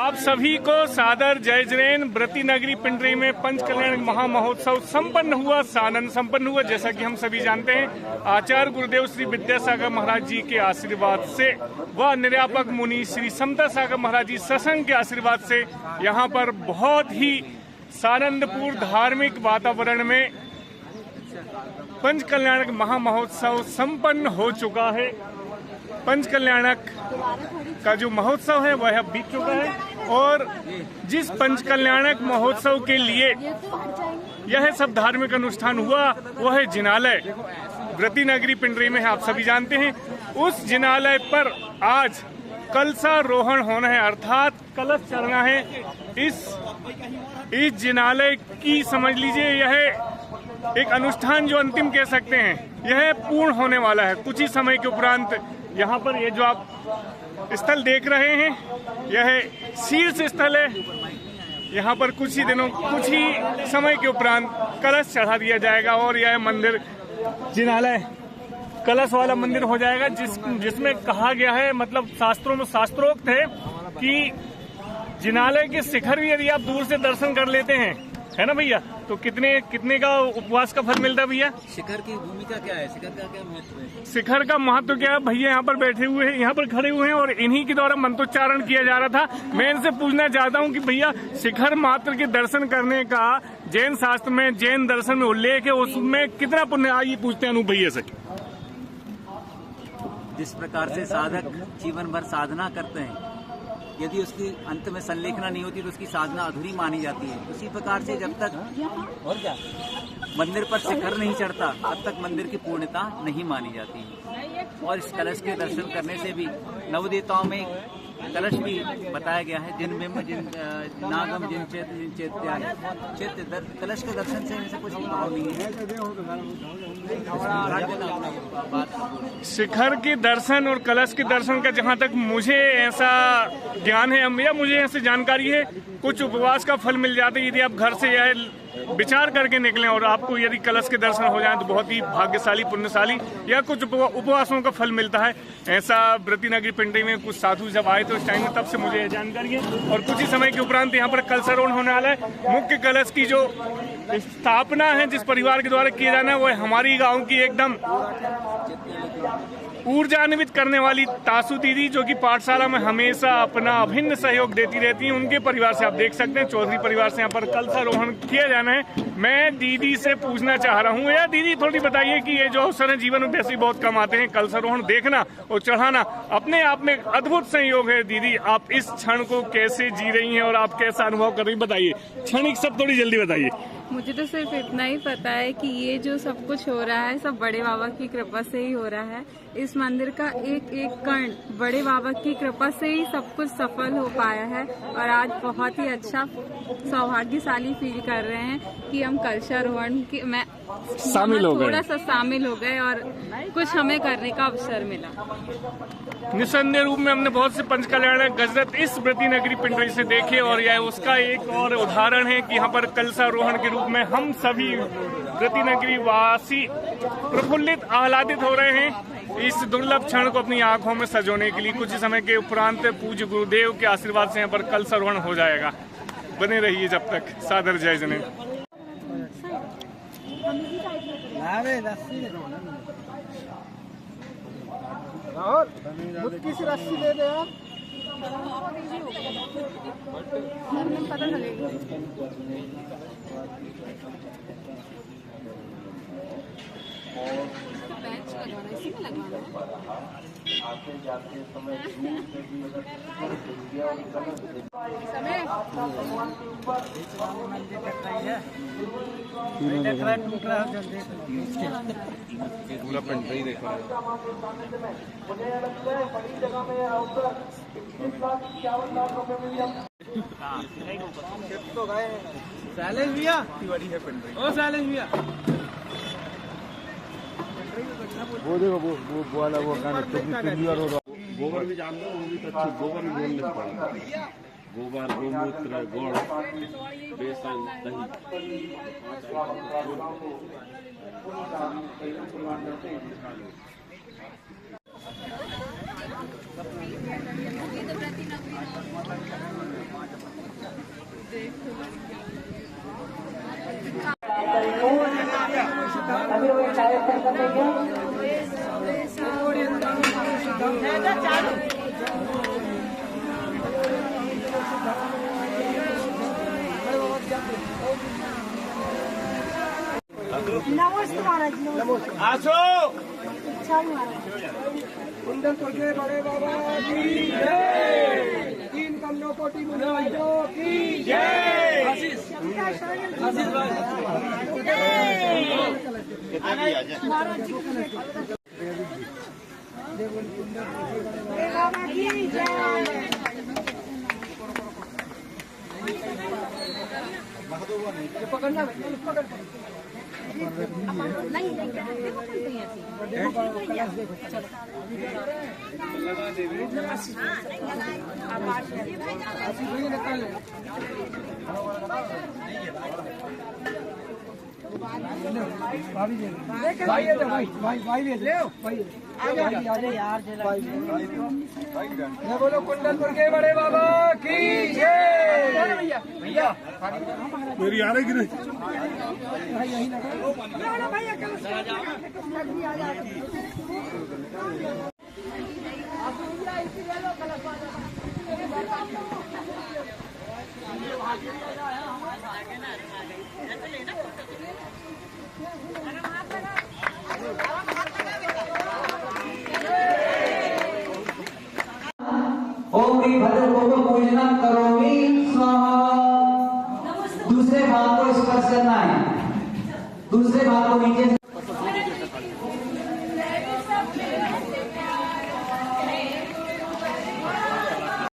आप सभी को सादर जय जैन। व्रती नगरी पिंडरी में पंचकल्याण महामहोत्सव संपन्न हुआ, सानंद संपन्न हुआ। जैसा कि हम सभी जानते हैं, आचार्य गुरुदेव श्री विद्यासागर महाराज जी के आशीर्वाद से व निर्यापक मुनि श्री समता सागर महाराज जी सत्संग के आशीर्वाद से यहाँ पर बहुत ही सानंदपूर्ण धार्मिक वातावरण में पंचकल्याणक महामहोत्सव संपन्न हो चुका है। पंचकल्याणक का जो महोत्सव है वह बीत चुका है और जिस पंचकल्याणक महोत्सव के लिए यह सब धार्मिक अनुष्ठान हुआ वह है जिनालय। व्रती नगरी पिंडरी में है, आप सभी जानते हैं। उस जिनालय पर आज कलशारोहण होना है, अर्थात कलश चढ़ना है। इस जिनालय की समझ लीजिए यह एक अनुष्ठान जो अंतिम कह सकते हैं, यह पूर्ण होने वाला है कुछ ही समय के उपरांत। यहाँ पर ये जो आप स्थल देख रहे हैं यह शीर्ष स्थल है। यहाँ पर कुछ ही समय के उपरांत कलश चढ़ा दिया जाएगा और यह मंदिर जिनालय कलश वाला मंदिर हो जाएगा, जिसमें कहा गया है, मतलब शास्त्रों में शास्त्रोक्त है कि जिनालय के शिखर भी यदि आप दूर से दर्शन कर लेते हैं, है ना भैया, तो कितने का उपवास का फल मिलता है भैया? शिखर की भूमिका क्या है? शिखर का क्या महत्व है? शिखर का महत्व क्या है भैया? यहाँ पर बैठे हुए हैं, यहाँ पर खड़े हुए हैं और इन्हीं के द्वारा मंत्रोच्चारण किया जा रहा था। मैं इनसे पूछना चाहता हूँ कि भैया शिखर मात्र के दर्शन करने का जैन शास्त्र में, जैन दर्शन में उल्लेख है, उसमें कितना पुण्य? आइए पूछते हैं अनु भैया से। जिस प्रकार से साधक जीवन भर साधना करते हैं, यदि उसकी अंत में संलेखना नहीं होती तो उसकी साधना अधूरी मानी जाती है। उसी प्रकार से जब तक मंदिर पर शिखर नहीं चढ़ता तब तक मंदिर की पूर्णता नहीं मानी जाती है। और इस कलश के दर्शन करने से भी नवदेवताओं में कलश भी बताया गया है, जिन बिंब जिन नागम जिन चैत्य कलश के दर्शन से ऐसा कुछ भाव नहीं है। शिखर के दर्शन और कलश के दर्शन का जहाँ तक मुझे ऐसा ज्ञान है या मुझे ऐसी जानकारी है, कुछ उपवास का फल मिल जाता है यदि आप घर से यह विचार करके निकलें और आपको यदि कलश के दर्शन हो जाएं तो बहुत ही भाग्यशाली पुण्यशाली, या कुछ उपवासों का फल मिलता है। ऐसा व्रती नगरी पिंडरी में कुछ साधु जब आए तो इस टाइम में तब से मुझे जानकारी है। और कुछ ही समय के उपरांत यहाँ पर कलशारोहण होने वाला है। मुख्य कलश की जो स्थापना है जिस परिवार के द्वारा किया जाना है वह हमारी गाँव की एकदम ऊर्जान्वित करने वाली तासु दीदी, जो कि पाठशाला में हमेशा अपना अभिन्न सहयोग देती रहती हैं, उनके परिवार से आप देख सकते हैं। चौधरी परिवार से यहाँ पर कलशारोहण किया जाना है। मैं दीदी से पूछना चाह रहा हूँ, या दीदी थोड़ी बताइए कि ये जो अवसर है जीवन में वैसे ही बहुत कम आते हैं, कलशारोहण देखना और चढ़ाना अपने आप में एक अद्भुत संयोग है। दीदी आप इस क्षण को कैसे जी रही हैं और आप कैसा अनुभव कर रही हैं, बताइए। क्षणिक सब थोड़ी जल्दी बताइए। मुझे तो सिर्फ इतना ही पता है कि ये जो सब कुछ हो रहा है सब बड़े बाबा की कृपा से ही हो रहा है। इस मंदिर का एक एक कण बड़े बाबा की कृपा से ही सब कुछ सफल हो पाया है और आज बहुत ही अच्छा सौभाग्यशाली फील कर रहे हैं कि हम कलशारोहण में शामिल हो गए, थोड़ा सा शामिल हो गए और कुछ हमें करने का अवसर मिला। निसंदेह रूप में हमने बहुत से पंचकल्याणक गजरत इस व्रती नगरी पिंडरी से देखे और यह उसका एक और उदाहरण है कि यहाँ पर कलशारोहण के रूप में हम सभी व्रती नगरी वासी प्रफुल्लित आह्लादित हो रहे हैं इस दुर्लभ क्षण को अपनी आंखों में सजोने के लिए। कुछ ही समय के उपरांत पूज्य गुरुदेव के आशीर्वाद से यहाँ पर कलशारोहण हो जाएगा। बने रहिए जब तक। सादर जय जैन। रस्सी दे दे यार, पता चलेगा। बेंच लगवाना, इसी में लगवाना आते जाते समय पूरा पंडा ही देखा है। सैलेज भैया है पंडरी। ओ सैलेज भैया वो देखो वो वाला वो गाना गोबर भी जान दो, वो भी तो अच्छी गोबर भी बोलने से पड़ा। गोबर, गोमूत्र, गुड़, बेसन, दही। नमस्ते महाराज। नमस्ते। आसो अच्छा महाराज। कुंडलपुर के बड़े बाबा की जय। 3 कमलों कोटि मुनियों की जय। महाराज जी बाबा की जय। पकड़ना पकड़ नहीं बोलो कुंडलपुर के बड़े बाबा की जय। भैया मेरी आ रही कि नहीं? ओम ह्रीं भद्रकोप पूजनम करोमि स्वाहा। दूसरे भाग को स्पर्श करना है, दूसरे भाग को नीचे